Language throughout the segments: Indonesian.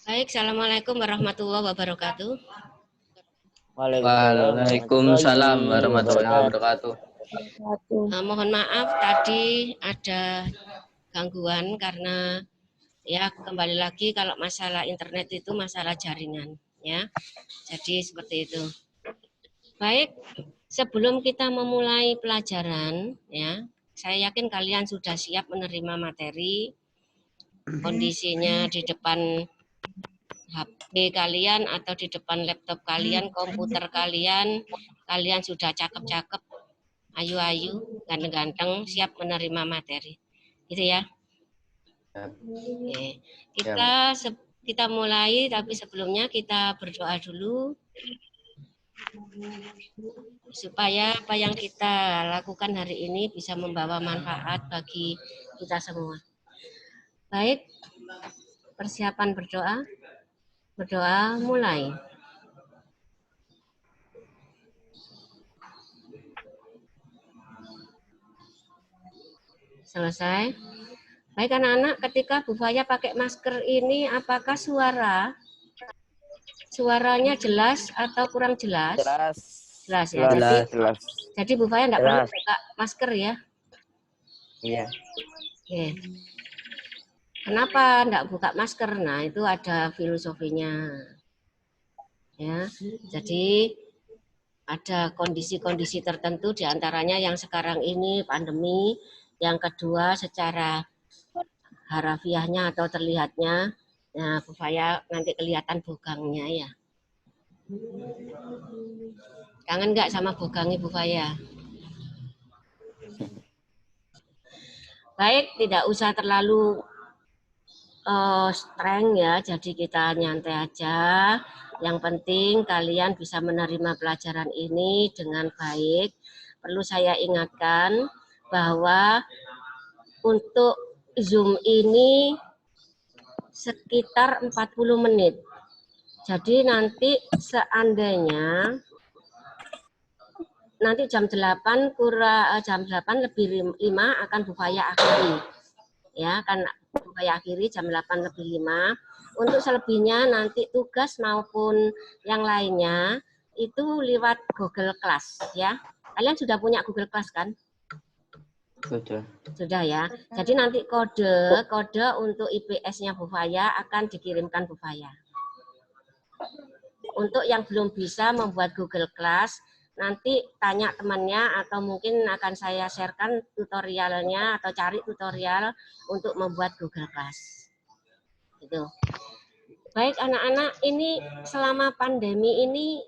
Baik, Assalamualaikum warahmatullahi wabarakatuh. Waalaikumsalam warahmatullahi wabarakatuh. Mohon maaf tadi ada gangguan karena ya kembali lagi kalau masalah internet itu masalah jaringan ya. Jadi seperti itu. Baik, sebelum kita memulai pelajaran ya, saya yakin kalian sudah siap menerima materi. Kondisinya di depan HP kalian atau di depan laptop kalian, komputer kalian, kalian sudah cakep-cakep, ayu-ayu, ganteng-ganteng, siap menerima materi. Gitu ya. Oke. Kita mulai, tapi sebelumnya kita berdoa dulu supaya apa yang kita lakukan hari ini bisa membawa manfaat bagi kita semua. Baik, persiapan berdoa. Berdoa mulai. Selesai. Baik anak-anak, ketika Bu Faya pakai masker ini, apakah suaranya jelas atau kurang jelas? Jelas ya. Jadi Bu Faya enggak perlu buka masker ya? Iya. Oke. Kenapa enggak buka masker? Nah, itu ada filosofinya. Ya. Jadi ada kondisi-kondisi tertentu diantaranya yang sekarang ini pandemi, yang kedua secara harafiahnya atau terlihatnya, nah Bu Faya nanti kelihatan bogangnya ya. Kangen nggak sama bogangnya Bu Faya? Baik, tidak usah terlalu streng ya, jadi kita nyantai aja. Yang penting kalian bisa menerima pelajaran ini dengan baik. Perlu saya ingatkan bahwa untuk Zoom ini sekitar 40 menit. Jadi nanti seandainya nanti jam 8 lebih 5 akan Bu Faya akhiri. Ya, kan Bu Faya akhiri jam 8 lebih 5. Untuk selebihnya nanti tugas maupun yang lainnya itu lewat Google Class ya. Kalian sudah punya Google Class kan? Sudah ya. Jadi nanti kode untuk IPS-nya Bu Faya akan dikirimkan Bu Faya. Untuk yang belum bisa membuat Google Class, nanti tanya temannya atau mungkin akan saya sharekan tutorialnya atau cari tutorial untuk membuat Google Class. Gitu. Baik anak-anak, ini selama pandemi ini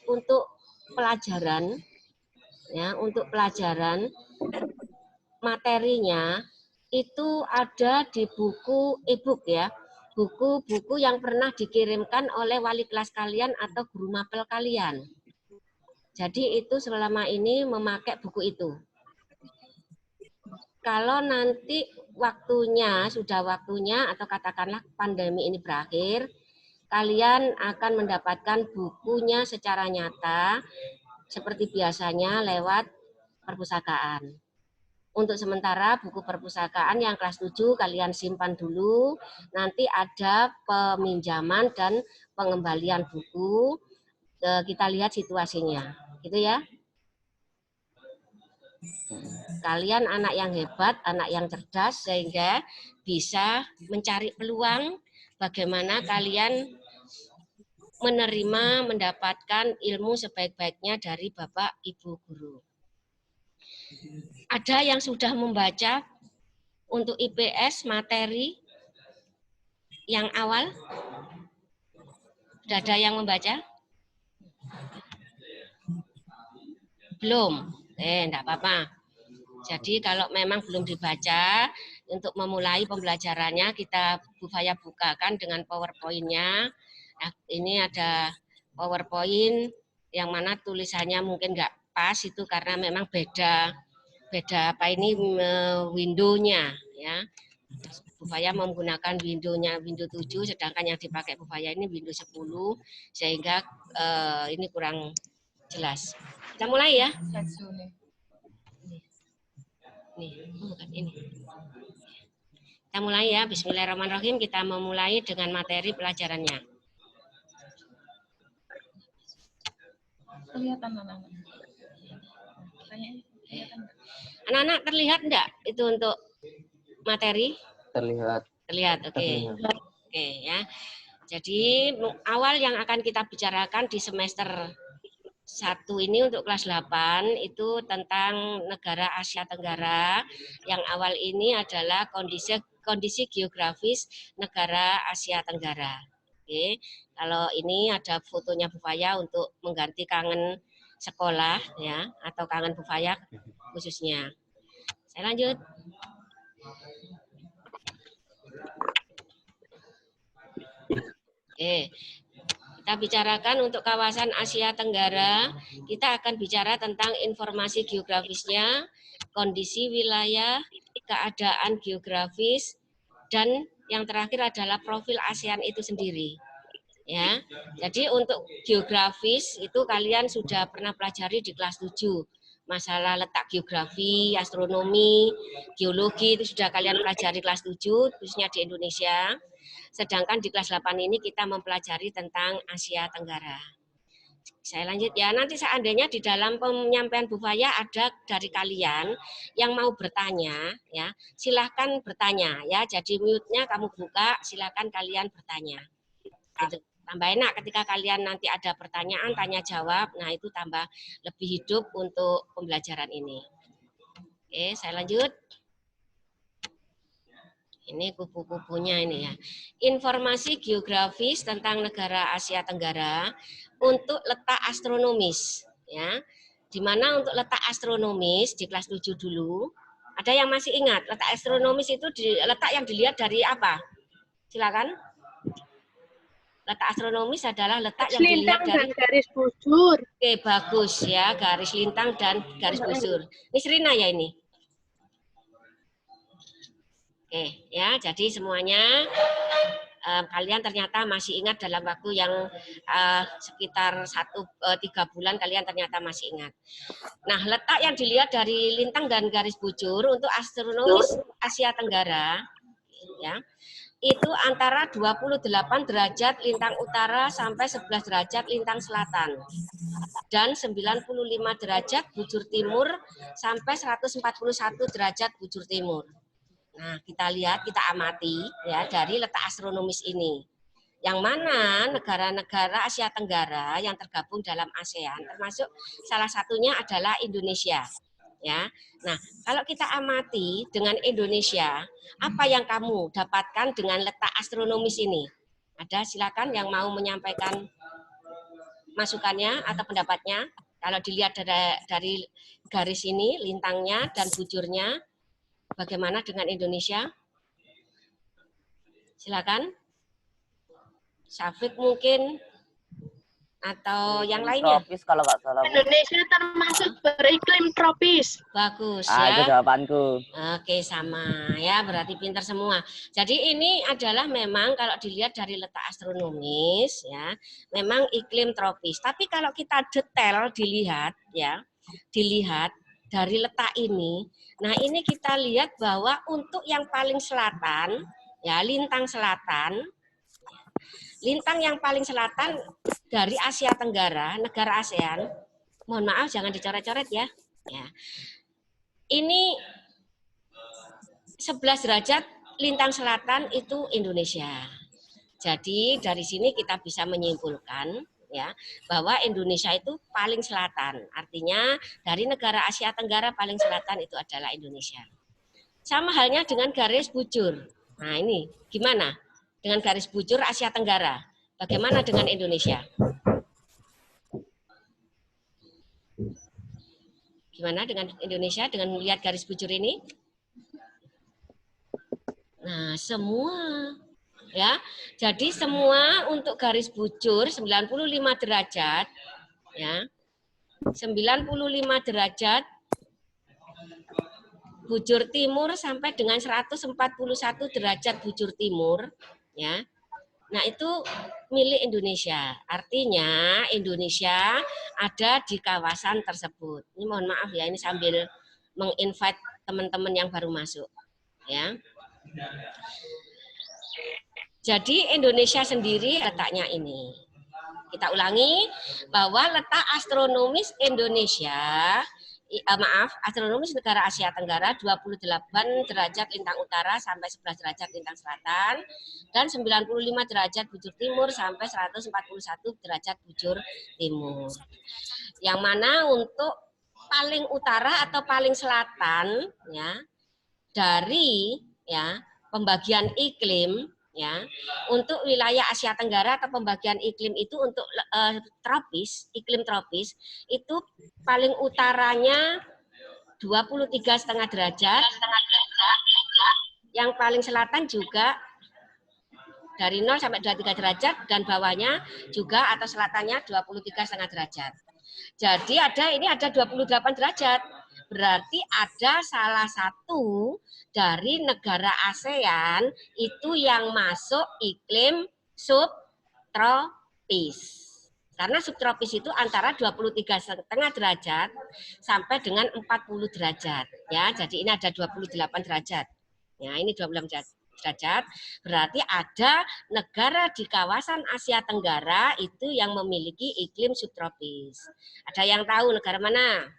untuk pelajaran ya, untuk pelajaran materinya itu ada di buku e-book ya. Buku-buku yang pernah dikirimkan oleh wali kelas kalian atau guru mapel kalian. Jadi itu selama ini memakai buku itu. Kalau nanti sudah waktunya atau katakanlah pandemi ini berakhir, kalian akan mendapatkan bukunya secara nyata seperti biasanya lewat perpustakaan. Untuk sementara buku perpustakaan yang kelas 7 kalian simpan dulu, nanti ada peminjaman dan pengembalian buku, kita lihat situasinya, gitu ya. Kalian anak yang hebat, anak yang cerdas, sehingga bisa mencari peluang bagaimana kalian menerima, mendapatkan ilmu sebaik-baiknya dari Bapak Ibu Guru. Ada yang sudah membaca untuk IPS materi yang awal? Sudah ada yang membaca? Belum? Enggak apa-apa. Jadi kalau memang belum dibaca, untuk memulai pembelajarannya kita Bu Faya bukakan dengan PowerPoint-nya. Nah, ini ada PowerPoint yang mana tulisannya mungkin nggak pas itu karena memang beda apa ini window-nya ya. Bu Faya menggunakan window-nya Windows 7, sedangkan yang dipakai Bu Faya ini Windows 10 sehingga ini kurang jelas. Kita mulai ya. Nih, bukan ini. Kita mulai ya, bismillahirrahmanirrahim. Kita memulai dengan materi pelajarannya. Kelihatan anak-anak. Anak-anak terlihat enggak itu untuk materi? Terlihat. Terlihat, oke. Oke ya. Jadi awal yang akan kita bicarakan di semester 1 ini untuk kelas 8 itu tentang negara Asia Tenggara. Yang awal ini adalah kondisi geografis negara Asia Tenggara. Oke. Kalau ini ada fotonya Bu Faya untuk mengganti kangen sekolah ya, atau kangen Bu Faya khususnya. Saya lanjut. Oke. Kita bicarakan untuk kawasan Asia Tenggara, kita akan bicara tentang informasi geografisnya, kondisi wilayah, keadaan geografis, dan yang terakhir adalah profil ASEAN itu sendiri. Ya, jadi untuk geografis itu kalian sudah pernah pelajari di kelas 7. Masalah letak geografi, astronomi, geologi itu sudah kalian pelajari kelas 7, khususnya di Indonesia. Sedangkan di kelas 8 ini kita mempelajari tentang Asia Tenggara. Saya lanjut ya, nanti seandainya di dalam penyampaian Bu Faya ada dari kalian yang mau bertanya, ya silahkan bertanya ya. Jadi mute-nya kamu buka, silahkan kalian bertanya. Itu tambah enak ketika kalian nanti ada pertanyaan, tanya jawab, nah itu tambah lebih hidup untuk pembelajaran ini. Oke, saya lanjut. Ini kupu-kupunya ini ya. Informasi geografis tentang negara Asia Tenggara untuk letak astronomis ya. Di mana untuk letak astronomis di kelas 7 dulu. Ada yang masih ingat letak astronomis itu letak yang dilihat dari apa? Silakan. Letak astronomis adalah letak yang dilihat dari garis bujur. Oke, bagus ya, garis lintang dan garis busur. Ini Serina ya ini. Oke, ya, jadi semuanya kalian ternyata masih ingat dalam waktu yang sekitar 3 bulan kalian ternyata masih ingat. Nah, letak yang dilihat dari lintang dan garis bujur untuk astronomis Asia Tenggara, ya, itu antara 28 derajat lintang utara sampai 11 derajat lintang selatan. Dan 95 derajat bujur timur sampai 141 derajat bujur timur. Nah, kita lihat, kita amati ya dari letak astronomis ini. Yang mana negara-negara Asia Tenggara yang tergabung dalam ASEAN, termasuk salah satunya adalah Indonesia. Ya, nah kalau kita amati dengan Indonesia, apa yang kamu dapatkan dengan letak astronomis ini? Ada, silakan yang mau menyampaikan masukannya atau pendapatnya. Kalau dilihat dari garis ini, lintangnya dan bujurnya, bagaimana dengan Indonesia? Silakan. Syafiq mungkin atau yang lainnya. Tropis kalau nggak salah. Indonesia termasuk beriklim tropis. Bagus Itu ya. jawabanku. Oke, sama ya, berarti pintar semua. Jadi ini adalah memang kalau dilihat dari letak astronomis ya, memang iklim tropis. Tapi kalau kita detail dilihat ya, dilihat dari letak ini. Nah, ini kita lihat bahwa untuk yang paling selatan ya, lintang selatan, lintang yang paling selatan dari Asia Tenggara, negara ASEAN, mohon maaf jangan dicoret-coret ya. Ya. Ini 11 derajat lintang selatan itu Indonesia. Jadi dari sini kita bisa menyimpulkan ya bahwa Indonesia itu paling selatan. Artinya dari negara Asia Tenggara paling selatan itu adalah Indonesia. Sama halnya dengan garis bujur. Nah, ini gimana? Dengan garis bujur Asia Tenggara. Bagaimana dengan Indonesia? Gimana dengan Indonesia dengan melihat garis bujur ini? Nah, semua ya. Jadi semua untuk garis bujur 95 derajat ya. 95 derajat bujur timur sampai dengan 141 derajat bujur timur ya. Nah, itu milik Indonesia. Artinya Indonesia ada di kawasan tersebut. Ini mohon maaf ya, ini sambil menginvite teman-teman yang baru masuk, ya. Jadi Indonesia sendiri letaknya ini. Kita ulangi bahwa letak astronomis Indonesia, astronomis negara Asia Tenggara 28 derajat lintang utara sampai 11 derajat lintang selatan dan 95 derajat bujur timur sampai 141 derajat bujur timur. Yang mana untuk paling utara atau paling selatan ya dari ya pembagian iklim ya untuk wilayah Asia Tenggara atau pembagian iklim itu untuk tropis, iklim tropis itu paling utaranya 23,5 derajat, yang paling selatan juga dari 0 sampai 23 derajat dan bawahnya juga atau selatannya 23,5 derajat. Jadi ini ada 28 derajat. Berarti ada salah satu dari negara ASEAN itu yang masuk iklim subtropis. Karena subtropis itu antara 23,5 derajat sampai dengan 40 derajat. Ya, jadi ini ada 28 derajat. Ya, ini 28 derajat. Berarti ada negara di kawasan Asia Tenggara itu yang memiliki iklim subtropis. Ada yang tahu negara mana?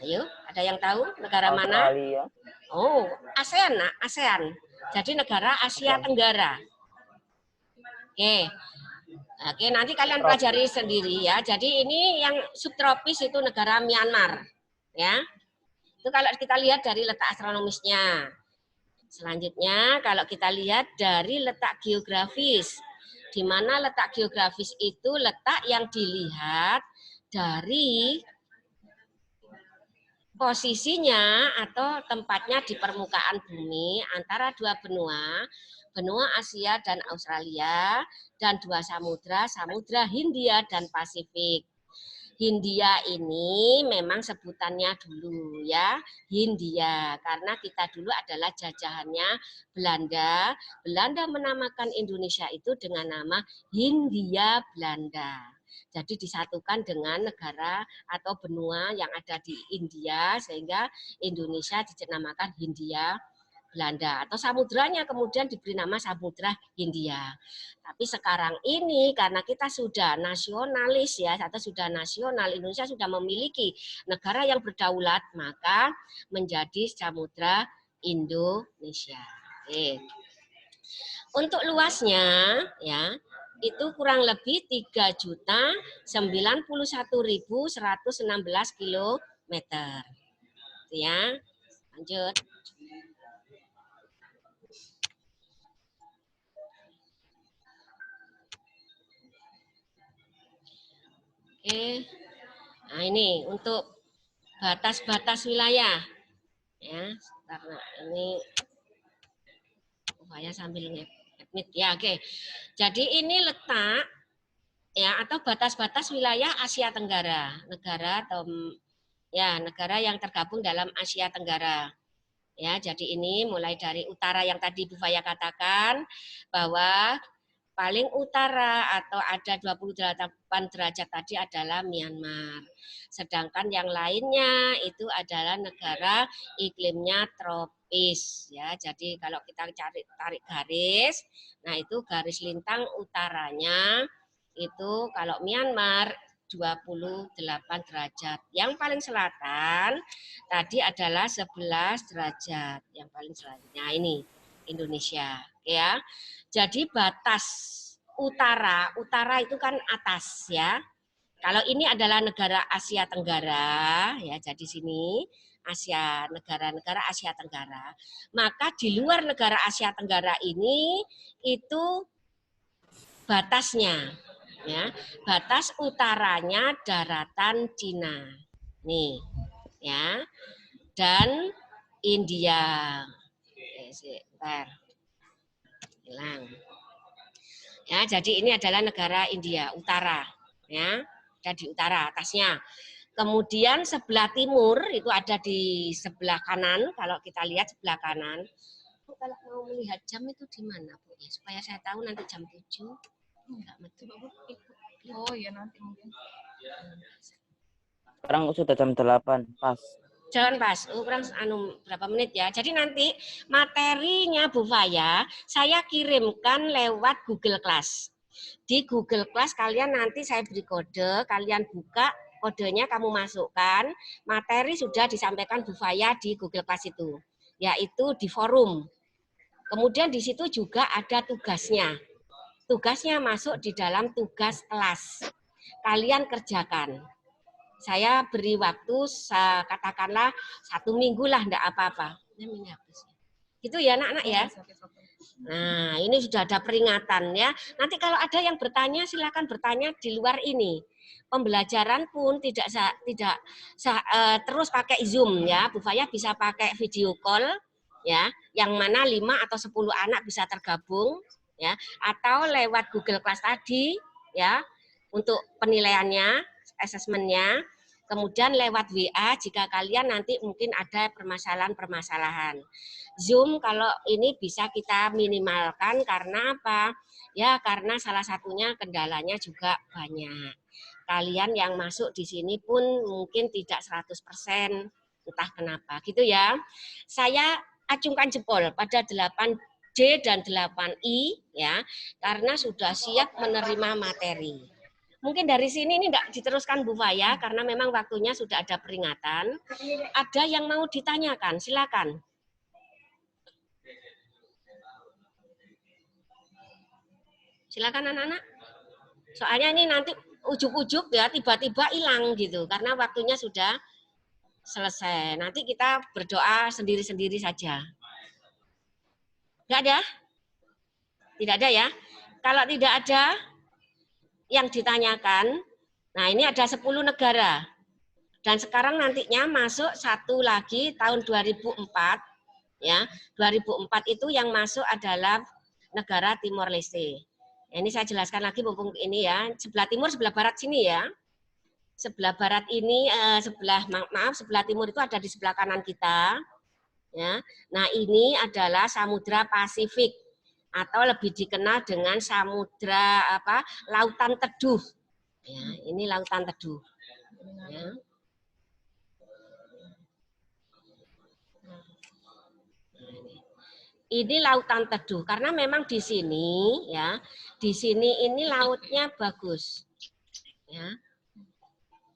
Ayo, ada yang tahu negara mana? Australia. Oh, ASEAN, nak, ASEAN. Jadi negara Asia Tenggara. Oke. Oke, nanti kalian pelajari sendiri ya. Jadi ini yang subtropis itu negara Myanmar, ya. Itu kalau kita lihat dari letak astronomisnya. Selanjutnya, kalau kita lihat dari letak geografis. Di mana letak geografis itu letak yang dilihat dari posisinya atau tempatnya di permukaan bumi antara dua benua, benua Asia dan Australia, dan dua samudra, Samudra Hindia dan Pasifik. Hindia ini memang sebutannya dulu ya, Hindia, karena kita dulu adalah jajahannya Belanda. Belanda menamakan Indonesia itu dengan nama Hindia Belanda. Jadi disatukan dengan negara atau benua yang ada di India sehingga Indonesia dinamakan Hindia Belanda atau samudranya kemudian diberi nama Samudra Hindia. Tapi sekarang ini karena kita sudah nasionalis ya atau sudah nasional, Indonesia sudah memiliki negara yang berdaulat, maka menjadi Samudra Indonesia. Oke. Untuk luasnya ya itu kurang lebih 3.091.116 kilometer. Ya, lanjut. Oke, nah ini untuk batas-batas wilayah, ya. Karena ini, saya sambil nge-admit ya, oke. Jadi ini letak, ya, atau batas-batas wilayah Asia Tenggara, negara atau ya negara yang tergabung dalam Asia Tenggara. Ya, jadi ini mulai dari utara yang tadi Bu Faya katakan bahwa paling utara atau ada 28 derajat tadi adalah Myanmar. Sedangkan yang lainnya itu adalah negara iklimnya tropis ya. Jadi kalau kita tarik garis, nah itu garis lintang utaranya itu kalau Myanmar 28 derajat. Yang paling selatan tadi adalah 11 derajat. Yang paling selatan. Nah, ini Indonesia ya. Jadi batas utara itu kan atas ya. Kalau ini adalah negara Asia Tenggara ya, jadi sini Asia, negara-negara Asia Tenggara. Maka di luar negara Asia Tenggara ini itu batasnya ya. Batas utaranya daratan Cina. Nih ya. Dan India. Bentar. Hilang. Ya, jadi ini adalah negara India utara, ya, ada di utara atasnya. Kemudian sebelah timur itu ada di sebelah kanan. Kalau kita lihat sebelah kanan, kalau mau melihat jam itu di mana, Bu? Ya, supaya saya tahu nanti jam 7. Enggak betul. Oh ya nanti mungkin. Sekarang sudah jam 8, pas. Jangan pas, kurang berapa menit ya. Jadi nanti materinya Bu Faya saya kirimkan lewat Google Class. Di Google Class kalian nanti saya beri kode, kalian buka kodenya, kamu masukkan, materi sudah disampaikan Bu Faya di Google Class itu, yaitu di forum. Kemudian di situ juga ada tugasnya. Tugasnya masuk di dalam tugas kelas. Kalian kerjakan. Saya beri waktu, katakanlah 1 minggu lah, enggak apa-apa. Gitu ya anak-anak ya. Nah, ini sudah ada peringatan ya. Nanti kalau ada yang bertanya, silakan bertanya di luar ini. Pembelajaran pun tidak terus pakai Zoom ya. Bu Faya bisa pakai video call ya, yang mana 5 atau 10 anak bisa tergabung ya, atau lewat Google Class tadi ya untuk penilaiannya, asesmennya. Kemudian lewat WA jika kalian nanti mungkin ada permasalahan-permasalahan. Zoom kalau ini bisa kita minimalkan karena apa? Ya karena salah satunya kendalanya juga banyak. Kalian yang masuk di sini pun mungkin tidak 100%, entah kenapa gitu ya. Saya acungkan jempol pada 8D dan 8I ya, karena sudah siap menerima materi. Mungkin dari sini ini tidak diteruskan Bu Faya karena memang waktunya sudah ada peringatan. Ada yang mau ditanyakan, silakan. Silakan anak-anak. Soalnya ini nanti ujuk-ujuk ya tiba-tiba hilang gitu karena waktunya sudah selesai. Nanti kita berdoa sendiri-sendiri saja. Tidak ada? Tidak ada ya? Kalau tidak ada yang ditanyakan, nah ini ada 10 negara. Dan sekarang nantinya masuk satu lagi tahun 2004 ya. 2004 itu yang masuk adalah negara Timor Leste. Ini saya jelaskan lagi mumpung ini ya. Sebelah timur, sebelah barat sini ya. Sebelah barat ini sebelah timur itu ada di sebelah kanan kita. Ya. Nah, ini adalah Samudra Pasifik atau lebih dikenal dengan samudra Lautan Teduh. Ya, ini Lautan Teduh. Ya. Ini Lautan Teduh karena memang di sini ya, di sini ini lautnya bagus. Ya.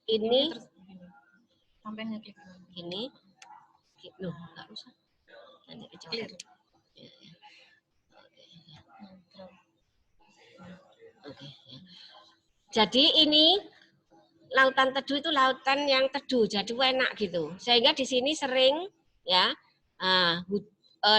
Ini ini loh, enggak usah. Nanti kecoret. Oke. Jadi ini Lautan Teduh itu lautan yang teduh, jadi enak gitu. Sehingga di sini sering ya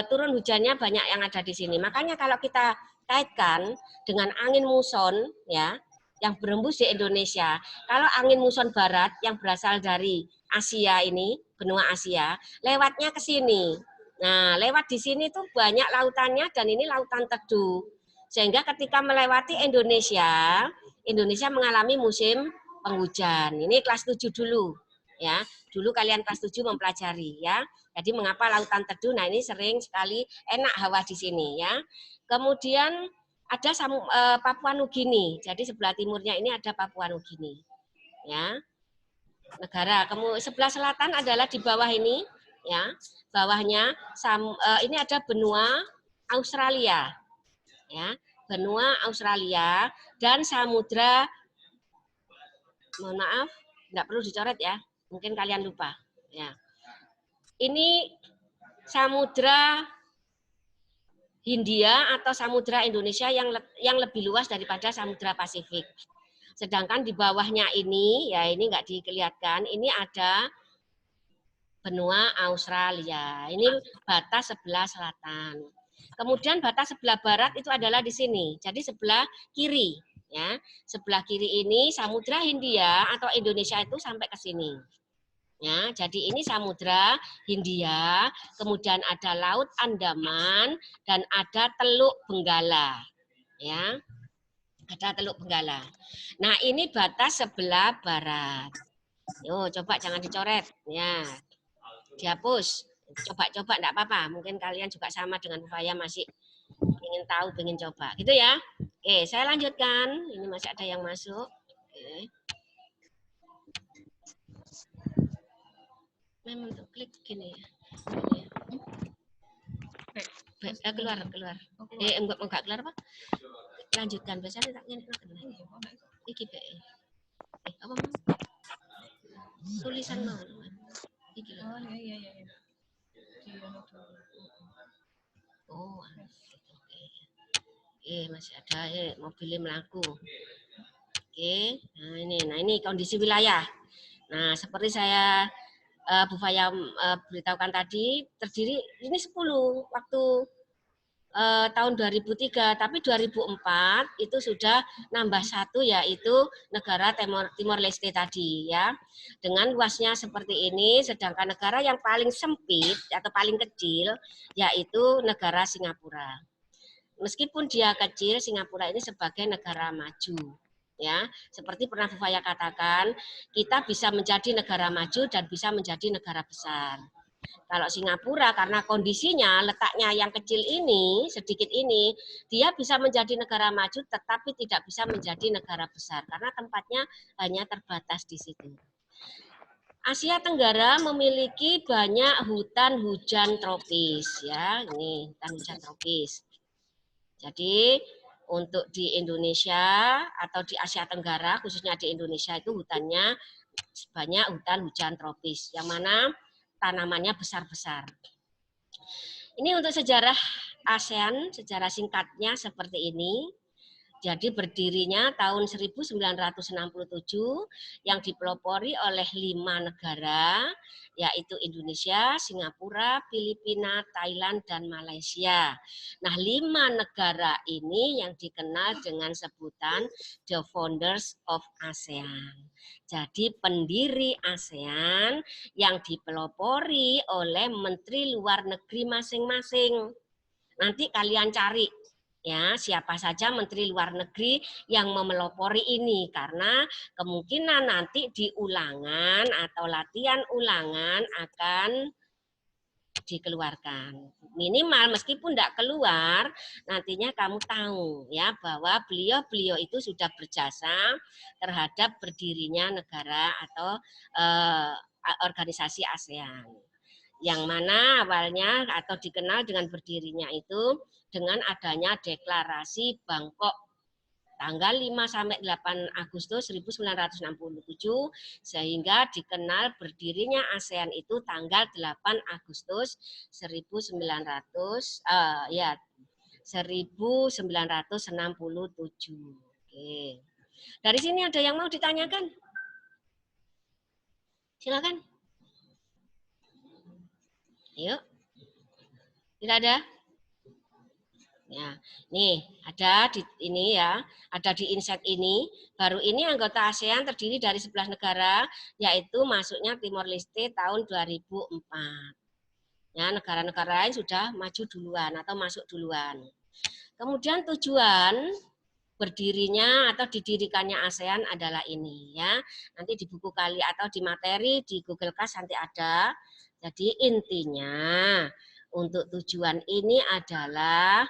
turun hujannya banyak yang ada di sini. Makanya kalau kita kaitkan dengan angin muson ya yang berembus di Indonesia, kalau angin muson barat yang berasal dari Asia ini, benua Asia, lewatnya ke sini. Nah, lewat di sini tuh banyak lautannya dan ini lautan teduh. Sehingga ketika melewati Indonesia, Indonesia mengalami musim penghujan. Ini kelas 7 dulu ya. Dulu kalian kelas 7 mempelajari ya. Jadi mengapa lautan teduh? Nah, ini sering sekali enak hawa di sini ya. Kemudian ada Papua Nugini. Jadi sebelah timurnya ini ada Papua Nugini. Ya. Negara. Kemudian sebelah selatan adalah di bawah ini ya. Bawahnya ini ada benua Australia. Ya, benua Australia dan samudra, mohon maaf, enggak perlu dicoret ya, mungkin kalian lupa. Ya, ini samudra Hindia atau samudra Indonesia yang lebih luas daripada samudra Pasifik. Sedangkan di bawahnya ini, ya ini enggak dilihatkan, ini ada benua Australia. Ini batas sebelah selatan. Kemudian batas sebelah barat itu adalah di sini. Jadi sebelah kiri, ya. Sebelah kiri ini Samudra Hindia atau Indonesia itu sampai ke sini. Ya, jadi ini Samudra Hindia, kemudian ada Laut Andaman dan ada Teluk Benggala. Ya. Ada Teluk Benggala. Nah, ini batas sebelah barat. Yo, coba jangan dicoret, ya. Dihapus. Coba-coba enggak apa-apa. Mungkin kalian juga sama dengan saya masih ingin tahu, ingin coba. Gitu ya. Oke, saya lanjutkan. Ini masih ada yang masuk. Oke. memang untuk klik gini ya. Keluar. Enggak keluar apa? Lanjutkan biasanya tak ngene iki be. Apa mau? Tulisan mau. Iki lho. Oh iya. Oh, oke. Masih ada mobilnya melaku. Oke. Nah ini kondisi wilayah. Nah, seperti saya Bu Faya beritahukan tadi, terdiri ini 10 waktu tahun 2003, tapi 2004 itu sudah nambah 1 yaitu negara Timor Leste tadi ya. Dengan luasnya seperti ini, sedangkan negara yang paling sempit atau paling kecil yaitu negara Singapura. Meskipun dia kecil, Singapura ini sebagai negara maju. Ya, seperti pernah Bu Faya katakan, kita bisa menjadi negara maju dan bisa menjadi negara besar. Kalau Singapura karena kondisinya letaknya yang kecil ini, sedikit ini, dia bisa menjadi negara maju tetapi tidak bisa menjadi negara besar karena tempatnya hanya terbatas di situ. Asia Tenggara memiliki banyak hutan hujan tropis ya, ini hutan hujan tropis. Jadi untuk di Indonesia atau di Asia Tenggara, khususnya di Indonesia itu hutannya banyak hutan hujan tropis, yang mana tanamannya besar-besar. Ini untuk sejarah ASEAN, sejarah singkatnya seperti ini. Jadi berdirinya tahun 1967 yang dipelopori oleh 5 negara, yaitu Indonesia, Singapura, Filipina, Thailand, dan Malaysia. Nah, 5 negara ini yang dikenal dengan sebutan The Founders of ASEAN. Jadi pendiri ASEAN yang dipelopori oleh Menteri Luar Negeri masing-masing. Nanti kalian cari ya siapa saja Menteri Luar Negeri yang memelopori ini, karena kemungkinan nanti di ulangan atau latihan ulangan akan dikeluarkan. Minimal meskipun tidak keluar, nantinya kamu tahu ya bahwa beliau itu sudah berjasa terhadap berdirinya negara atau organisasi ASEAN. Yang mana awalnya atau dikenal dengan berdirinya itu dengan adanya deklarasi Bangkok tanggal 5-8 Agustus 1967 sehingga dikenal berdirinya ASEAN itu tanggal 8 Agustus 1967. Oke. Dari sini ada yang mau ditanyakan? Silakan. Yuk. Tidak ada? Ya, nih ada di ini ya, ada di inset ini. Baru ini anggota ASEAN terdiri dari 11 negara, yaitu masuknya Timor Leste tahun 2004. Ya, negara-negara lain sudah maju duluan atau masuk duluan. Kemudian tujuan berdirinya atau didirikannya ASEAN adalah ini ya. Nanti di buku kali atau di materi di Google Class nanti ada. Jadi intinya untuk tujuan ini adalah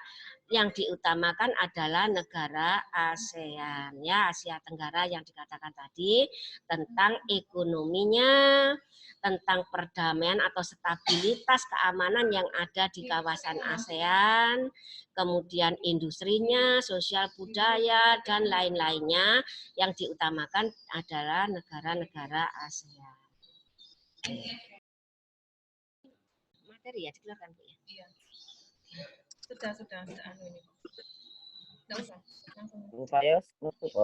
yang diutamakan adalah negara ASEAN ya, Asia Tenggara yang dikatakan tadi, tentang ekonominya, tentang perdamaian atau stabilitas keamanan yang ada di kawasan ASEAN, kemudian industrinya, sosial budaya dan lain-lainnya yang diutamakan adalah negara-negara ASEAN. Materi ya dikeluarkan Bu ya. Iya. Sudah anu ini. Enggak usah, langsung. Bu Faya,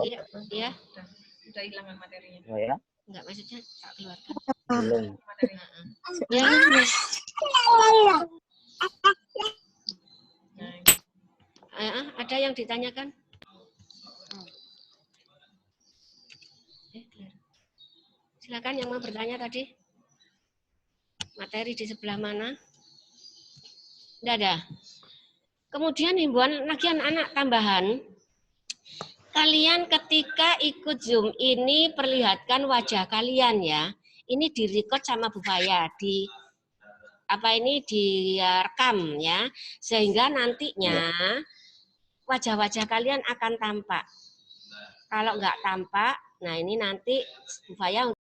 Iya, iya. Sudah hilang materinya. Oh ya? Enggak, maksudnya tak keluarkan. Belum. Materinya. Ya. Ada yang ditanyakan? Silakan yang mau bertanya tadi. Materi di sebelah mana? Tidak ada. Kemudian himbauan lagi anak tambahan. Kalian ketika ikut Zoom ini perlihatkan wajah kalian ya. Ini direcord sama Bu Faya di direkam ya. Sehingga nantinya wajah-wajah kalian akan tampak. Kalau nggak tampak, nah ini nanti Bu Faya